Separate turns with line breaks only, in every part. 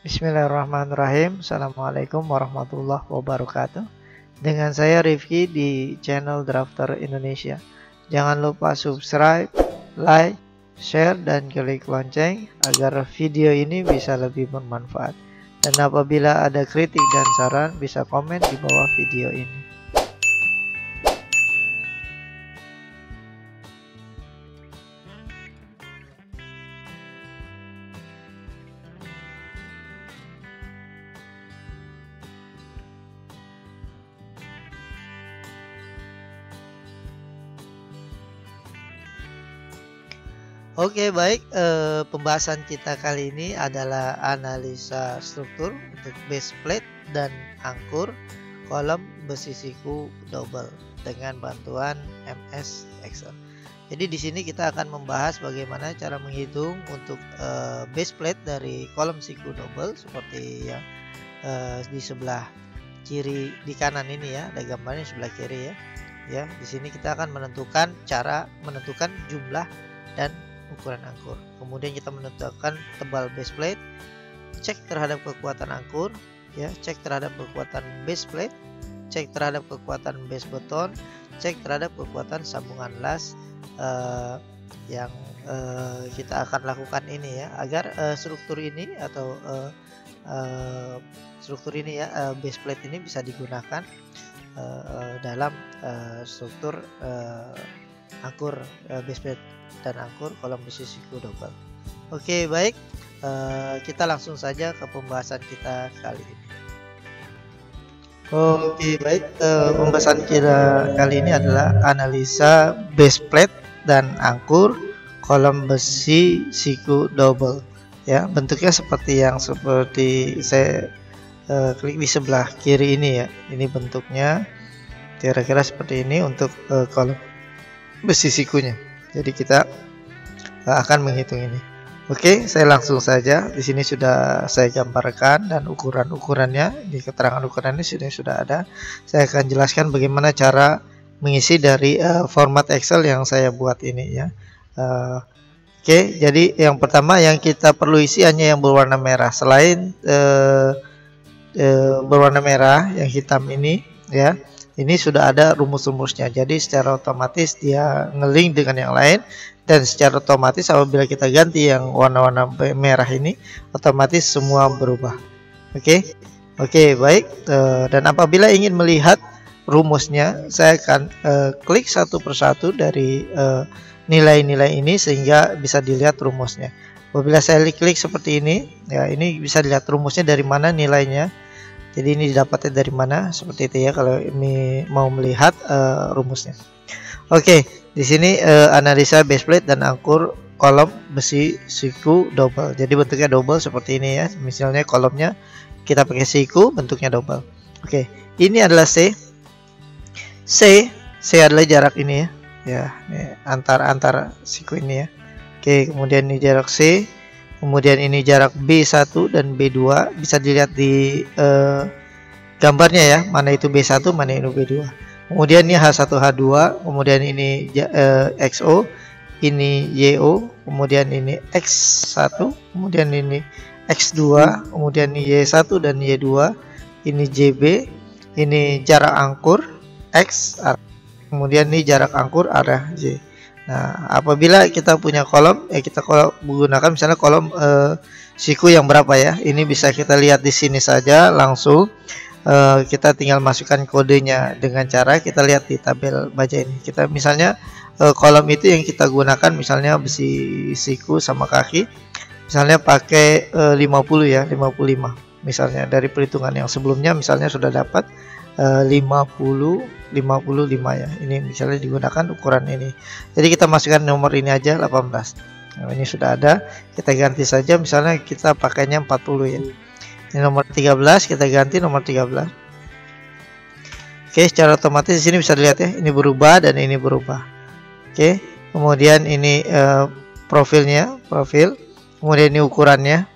Bismillahirrahmanirrahim. Assalamualaikum warahmatullahi wabarakatuh. Dengan saya Rifki di channel Drafter Indonesia. Jangan lupa subscribe, like, share, dan klik lonceng agar video ini bisa lebih bermanfaat. Dan apabila ada kritik dan saran, bisa komen di bawah video ini. Oke, baik. Pembahasan kita kali ini adalah analisa struktur untuk base plate dan angkur kolom besi siku double dengan bantuan MS Excel. Jadi di sini kita akan membahas bagaimana cara menghitung untuk base plate dari kolom siku double seperti yang di sebelah kiri di kanan ini ya, ada gambarnya sebelah kiri ya. Ya, di sini kita akan menentukan cara menentukan jumlah dan ukuran angkur. Kemudian kita menentukan tebal base plate, cek terhadap kekuatan angkur, ya, cek terhadap kekuatan base plate, cek terhadap kekuatan base beton, cek terhadap kekuatan sambungan las yang kita akan lakukan ini ya, agar struktur ini atau struktur ini ya, base plate ini bisa digunakan dalam struktur angkur base plate dan angkur kolom besi siku double. Oke, baik, kita langsung saja ke pembahasan kita kali ini. Oke, baik, pembahasan kita kali ini adalah analisa base plate dan angkur kolom besi siku double. Ya, bentuknya seperti saya klik di sebelah kiri ini ya. Ini bentuknya kira-kira seperti ini untuk kolom besi sikunya. Jadi kita akan menghitung ini. Oke, saya langsung saja. Di sini sudah saya gambarkan dan ukuran-ukurannya, di keterangan ukurannya sudah ada. Saya akan jelaskan bagaimana cara mengisi dari format Excel yang saya buat ini ya. Oke, jadi yang pertama yang kita perlu isi hanya yang berwarna merah. Selain berwarna merah, yang hitam ini ya. Ini sudah ada rumus-rumusnya, jadi secara otomatis dia ngelink dengan yang lain, dan secara otomatis apabila kita ganti yang warna-warna merah ini, otomatis semua berubah. Oke, baik. Dan apabila ingin melihat rumusnya, saya akan klik satu persatu dari nilai-nilai ini sehingga bisa dilihat rumusnya. Apabila saya klik seperti ini, ya ini bisa dilihat rumusnya dari mana nilainya. Jadi ini didapatnya dari mana, seperti itu ya kalau ini mau melihat rumusnya. Oke, di sini analisa base plate dan angkur kolom besi siku double. Jadi bentuknya double seperti ini ya. Misalnya kolomnya kita pakai siku, bentuknya double. Oke, ini adalah C. C adalah jarak ini ya. Ya, antar siku ini ya. Oke, kemudian ini jarak C. Kemudian ini jarak B1 dan B2, bisa dilihat di gambarnya ya, mana itu B1, mana itu B2. Kemudian ini H1, H2, kemudian ini XO, ini YO, kemudian ini X1, kemudian ini X2, kemudian ini Y1 dan Y2, ini JB, ini jarak angkur X, kemudian ini jarak angkur arah Y. Nah, apabila kita punya kolom, kita menggunakan misalnya kolom siku yang berapa ya. Ini bisa kita lihat di sini saja langsung. Kita tinggal masukkan kodenya dengan cara kita lihat di tabel baja ini. Kita misalnya kolom itu yang kita gunakan misalnya besi siku sama kaki. Misalnya pakai 50 ya, 55. Misalnya dari perhitungan yang sebelumnya misalnya sudah dapat 55 ya. Ini misalnya digunakan ukuran ini. Jadi kita masukkan nomor ini aja 18. Nah, ini sudah ada. Kita ganti saja misalnya kita pakainya 40 ya. Ini nomor 13, kita ganti nomor 13. Oke, secara otomatis di sini bisa dilihat ya, ini berubah dan ini berubah. Oke, kemudian ini profilnya, kemudian ini ukurannya.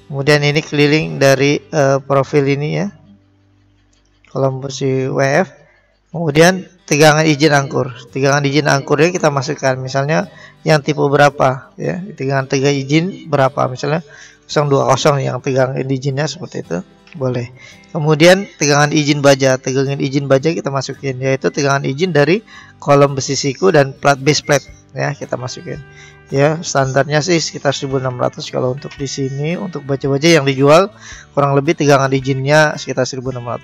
Kemudian ini keliling dari profil ini ya. Kolom besi WF, kemudian tegangan izin angkur. Tegangan izin angkurnya kita masukkan, misalnya yang tipe berapa ya, tegangan izin berapa, misalnya 020 yang tegangan izinnya seperti itu, boleh. Kemudian tegangan izin baja, kita masukin, yaitu tegangan izin dari kolom besi siku dan plat base plate ya, kita masukin. Ya, standarnya sih sekitar 1600 kalau untuk di sini. Untuk baja-baja yang dijual kurang lebih tegangan izinnya sekitar 1600.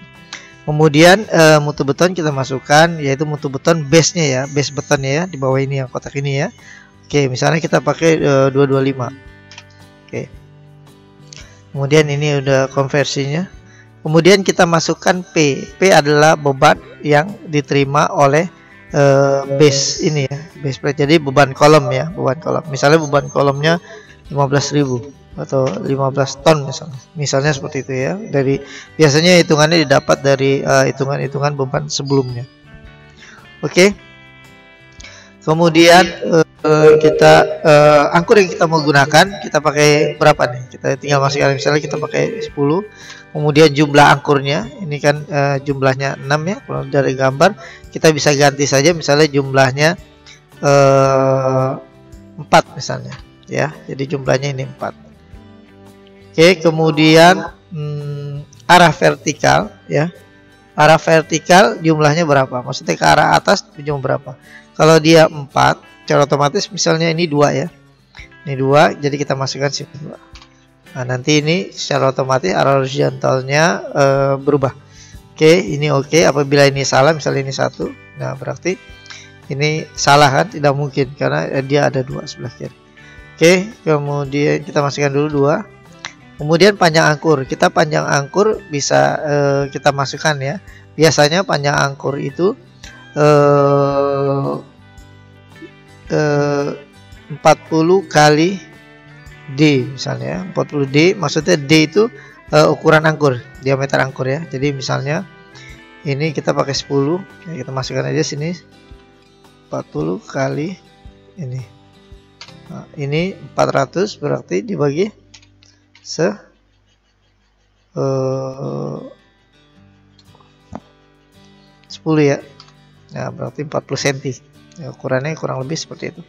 Kemudian mutu beton kita masukkan, yaitu mutu beton base-nya ya, base betonnya ya, di bawah ini yang kotak ini ya. Oke, misalnya kita pakai 225. Oke. Kemudian ini udah konversinya. Kemudian kita masukkan P. P adalah beban yang diterima oleh base ini ya, base plate. Jadi beban kolom ya, beban kolom. Misalnya beban kolomnya 15.000 atau 15 ton misalnya seperti itu ya. Dari biasanya hitungannya didapat dari hitungan-hitungan beban sebelumnya. Oke. Kemudian kita angkur yang kita mau gunakan, kita pakai berapa nih? Kita tinggal masukkan, misalnya kita pakai 10. Kemudian jumlah angkurnya ini kan jumlahnya 6 ya, kalau dari gambar kita bisa ganti saja, misalnya jumlahnya 4 misalnya ya. Jadi jumlahnya ini 4. Oke, kemudian arah vertikal ya. Arah vertikal jumlahnya berapa? Maksudnya ke arah atas jumlah berapa? Kalau dia 4, secara otomatis misalnya ini 2 ya. Ini 2, jadi kita masukkan sini 2. Nah, nanti ini secara otomatis arah horizontalnya berubah. Oke, ini oke. Apabila ini salah, misalnya ini 1, nah berarti ini salah kan? Tidak mungkin karena dia ada 2 sebelah kiri. Oke, kemudian kita masukkan dulu 2. Kemudian panjang angkur. Kita panjang angkur bisa kita masukkan ya. Biasanya panjang angkur itu 40 kali D misalnya, 40 D, maksudnya D itu ukuran angkur, diameter angkur ya. Jadi misalnya ini kita pakai 10 ya, kita masukkan aja sini 40 kali ini. Nah, ini 400 berarti dibagi 10 ya. Nah, berarti 40 cm. Ya, ukurannya kurang lebih seperti itu.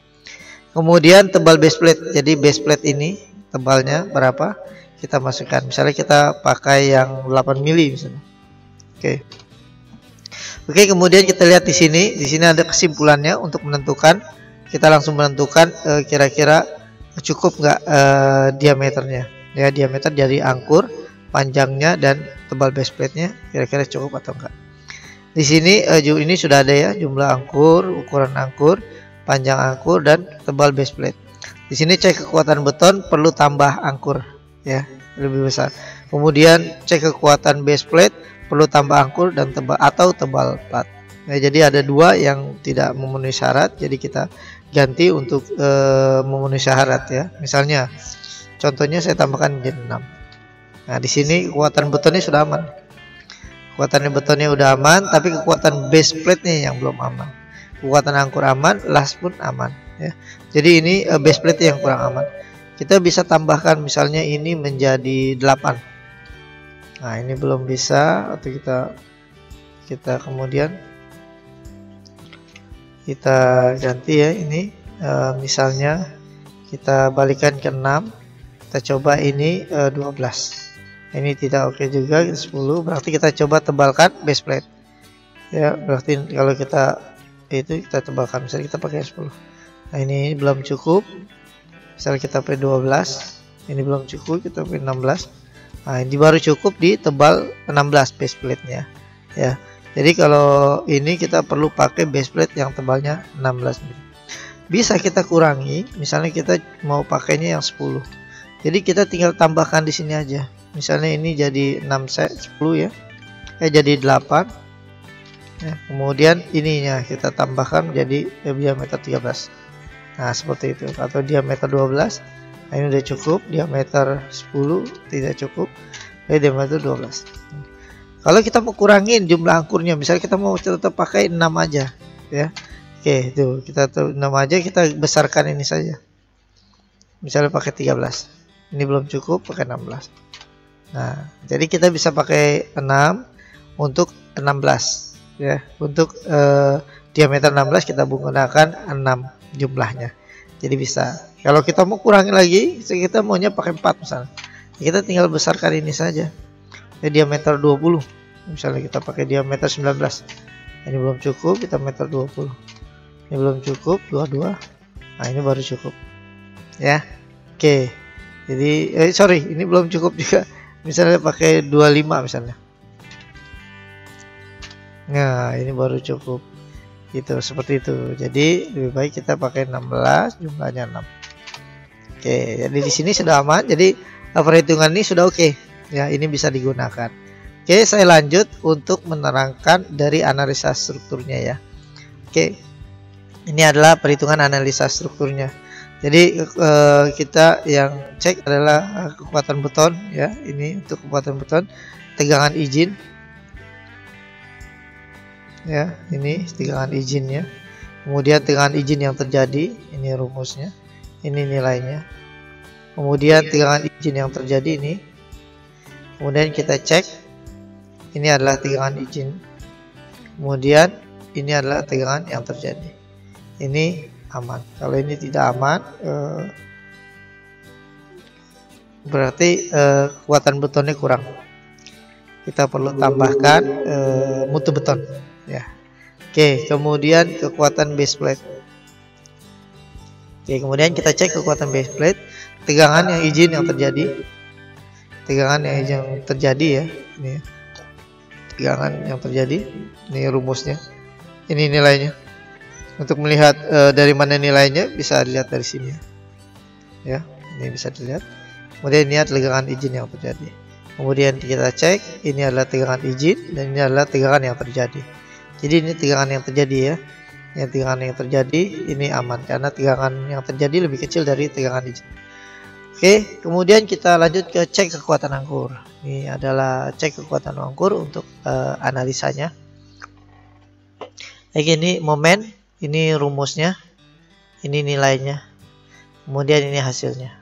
Kemudian tebal base plate. Jadi base plate ini tebalnya berapa? Kita masukkan. Misalnya kita pakai yang 8 mili misalnya. Oke. Oke, kemudian kita lihat di sini. Di sini ada kesimpulannya untuk menentukan. Kita langsung menentukan kira-kira cukup nggak diameternya. Ya, diameter dari angkur, panjangnya dan tebal base plate-nya kira-kira cukup atau enggak. Di sini ini sudah ada ya jumlah angkur, ukuran angkur, panjang angkur dan tebal base plate. Di sini cek kekuatan beton, perlu tambah angkur ya, lebih besar. Kemudian cek kekuatan base plate, perlu tambah angkur dan tebal atau tebal plat. Nah, jadi ada 2 yang tidak memenuhi syarat, jadi kita ganti untuk memenuhi syarat ya. Misalnya contohnya saya tambahkan jadi 6. Nah, di sini kekuatan betonnya sudah aman. Kekuatan betonnya udah aman, tapi kekuatan base plate-nya yang belum aman. Kekuatan angkur aman, las pun aman ya. Jadi ini base plate yang kurang aman. Kita bisa tambahkan misalnya ini menjadi 8. Nah, ini belum bisa, atau kita kemudian kita ganti ya ini misalnya kita balikan ke 6. Kita coba ini 12. Ini tidak oke juga, 10. Berarti kita coba tebalkan base plate ya. Berarti kalau kita itu kita tebalkan, misalnya kita pakai 10. Nah, ini belum cukup, misalnya kita pakai 12. Ini belum cukup, kita pakai 16. Nah, ini baru cukup di tebal 16 base plate nya ya. Jadi kalau ini kita perlu pakai base plate yang tebalnya 16 mm. Bisa kita kurangi, misalnya kita mau pakainya yang 10. Jadi kita tinggal tambahkan di sini aja. Misalnya ini jadi 10 ya. Jadi 8. Ya, kemudian ininya kita tambahkan jadi diameter 13. Nah, seperti itu. Atau diameter 12. Nah, ini udah cukup. Diameter 10 tidak cukup. Jadi diameter 12. Kalau kita mau kurangin jumlah angkurnya, misalnya kita mau tetap pakai 6 aja ya. Oke, itu kita 6 aja, kita besarkan ini saja. Misalnya pakai 13. Ini belum cukup, pakai 16. Nah, jadi kita bisa pakai 6 untuk 16 ya. Untuk diameter 16 kita menggunakan 6 jumlahnya. Jadi bisa. Kalau kita mau kurangi lagi, kita maunya pakai 4 misalnya. Kita tinggal besarkan ini saja. Diameter 20. Misalnya kita pakai diameter 19. Ini belum cukup, kita meter 20. Ini belum cukup, 22. Nah, ini baru cukup. Ya. Oke. Jadi sorry, ini belum cukup juga. Misalnya pakai 25 misalnya. Nah, ini baru cukup. Gitu, seperti itu. Jadi lebih baik kita pakai 16, jumlahnya 6. Oke, jadi di sini sudah aman. Jadi perhitungan ini sudah oke. Ya, ini bisa digunakan. Oke, saya lanjut untuk menerangkan dari analisa strukturnya ya. Oke. Ini adalah perhitungan analisa strukturnya. Jadi kita yang cek adalah kekuatan beton ya. Ini untuk kekuatan beton, tegangan izin. Ya, ini tegangan izinnya. Kemudian tegangan izin yang terjadi, ini rumusnya. Ini nilainya. Kemudian tegangan izin yang terjadi ini. Kemudian kita cek. Ini adalah tegangan izin. Kemudian ini adalah tegangan yang terjadi. Ini aman. Kalau ini tidak aman, berarti kekuatan betonnya kurang. Kita perlu tambahkan mutu beton. Ya. Oke, kemudian kekuatan base plate. Oke, kemudian kita cek kekuatan base plate, tegangan yang izin yang terjadi. Tegangan yang terjadi ya. Ini. Tegangan yang terjadi. Ini rumusnya. Ini nilainya. Untuk melihat dari mana nilainya bisa dilihat dari sini ya. Ini bisa dilihat. Kemudian ini adalah tegangan izin yang terjadi. Kemudian kita cek, ini adalah tegangan izin dan ini adalah tegangan yang terjadi. Jadi ini tegangan yang terjadi ya. Yang tegangan yang terjadi ini aman karena tegangan yang terjadi lebih kecil dari tegangan izin. Oke, kemudian kita lanjut ke cek kekuatan angkur. Ini adalah cek kekuatan angkur untuk analisanya. Ini momen, ini rumusnya, ini nilainya, kemudian ini hasilnya.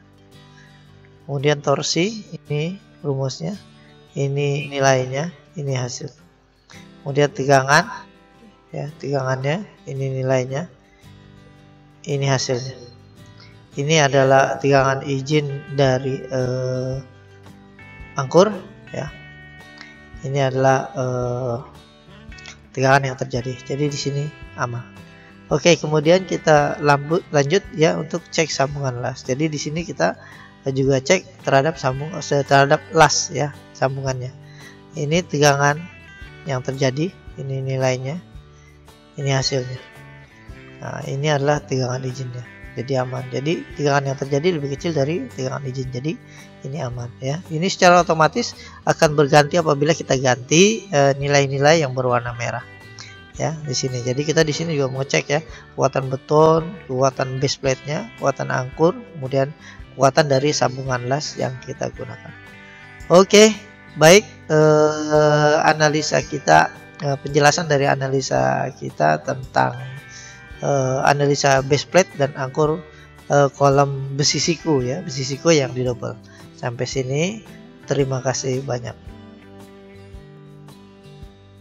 Kemudian torsi, ini rumusnya, ini nilainya, ini hasil. Kemudian tegangan, ya tegangannya, ini nilainya, ini hasilnya. Ini adalah tegangan izin dari angkur, ya. Ini adalah tegangan yang terjadi. Jadi di sini aman. Oke, kemudian kita lanjut ya untuk cek sambungan las. Jadi di sini kita juga cek terhadap las ya, sambungannya. Ini tegangan yang terjadi, ini nilainya, ini hasilnya. Nah, ini adalah tegangan izinnya. Jadi aman. Jadi tegangan yang terjadi lebih kecil dari tegangan izin. Jadi ini aman ya. Ini secara otomatis akan berganti apabila kita ganti nilai-nilai yang berwarna merah. Ya, di sini. Jadi kita di sini juga mau cek ya, kekuatan beton, kekuatan base plate-nya, kekuatan angkur, kemudian kekuatan dari sambungan las yang kita gunakan. Oke, baik, analisa kita, penjelasan dari analisa kita tentang analisa base plate dan angkur kolom besi siku ya, besi siku yang didouble. Sampai sini, terima kasih banyak.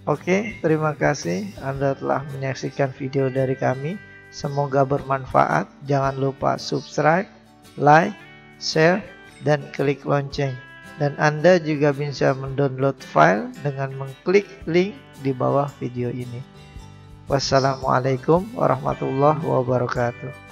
Oke, terima kasih Anda telah menyaksikan video dari kami. Semoga bermanfaat. Jangan lupa subscribe, like, share, dan klik lonceng. Dan Anda juga bisa mendownload file dengan mengklik link di bawah video ini. Wassalamualaikum warahmatullahi wabarakatuh.